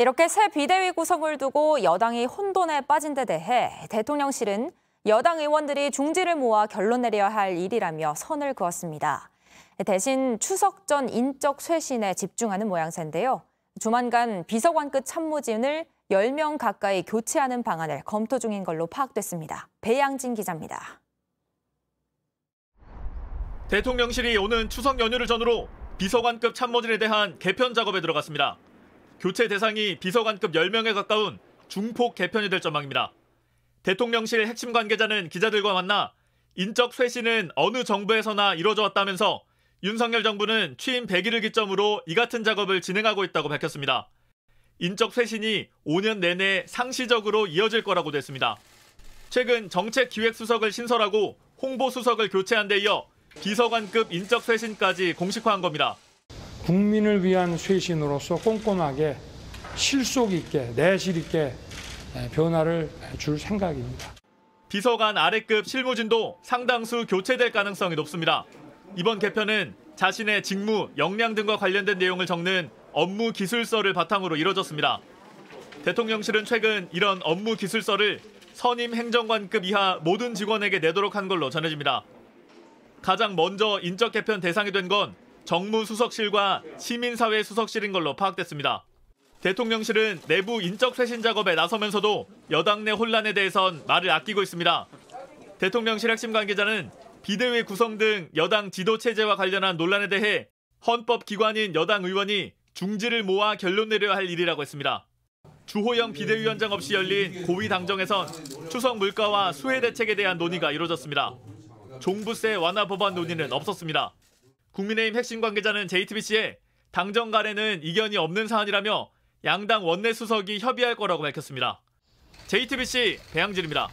이렇게 새 비대위 구성을 두고 여당이 혼돈에 빠진 데 대해 대통령실은 여당 의원들이 중지를 모아 결론 내려야 할 일이라며 선을 그었습니다. 대신 추석 전 인적 쇄신에 집중하는 모양새인데요. 조만간 비서관급 참모진을 10명 가까이 교체하는 방안을 검토 중인 걸로 파악됐습니다. 배양진 기자입니다. 대통령실이 오는 추석 연휴를 전후로 비서관급 참모진에 대한 개편 작업에 들어갔습니다. 교체 대상이 비서관급 10명에 가까운 중폭 개편이 될 전망입니다. 대통령실 핵심 관계자는 기자들과 만나 인적 쇄신은 어느 정부에서나 이뤄져 왔다면서 윤석열 정부는 취임 100일을 기점으로 이 같은 작업을 진행하고 있다고 밝혔습니다. 인적 쇄신이 5년 내내 상시적으로 이어질 거라고도 했습니다. 최근 정책기획수석을 신설하고 홍보수석을 교체한 데 이어 비서관급 인적 쇄신까지 공식화한 겁니다. 국민을 위한 쇄신으로서 꼼꼼하게 실속 있게 내실 있게 변화를 줄 생각입니다. 비서관 아래급 실무진도 상당수 교체될 가능성이 높습니다. 이번 개편은 자신의 직무, 역량 등과 관련된 내용을 적는 업무 기술서를 바탕으로 이뤄졌습니다. 대통령실은 최근 이런 업무 기술서를 선임 행정관급 이하 모든 직원에게 내도록 한 걸로 전해집니다. 가장 먼저 인적 개편 대상이 된 건 정무수석실과 시민사회수석실인 걸로 파악됐습니다. 대통령실은 내부 인적 쇄신 작업에 나서면서도 여당 내 혼란에 대해선 말을 아끼고 있습니다. 대통령실 핵심 관계자는 비대위 구성 등 여당 지도 체제와 관련한 논란에 대해 헌법기관인 여당 의원이 중지를 모아 결론 내려야 할 일이라고 했습니다. 주호영 비대위원장 없이 열린 고위 당정에선 추석 물가와 수해 대책에 대한 논의가 이뤄졌습니다. 종부세 완화 법안 논의는 없었습니다. 국민의힘 핵심 관계자는 JTBC에 당정 간에는 이견이 없는 사안이라며 양당 원내수석이 협의할 거라고 밝혔습니다. JTBC 배양진입니다.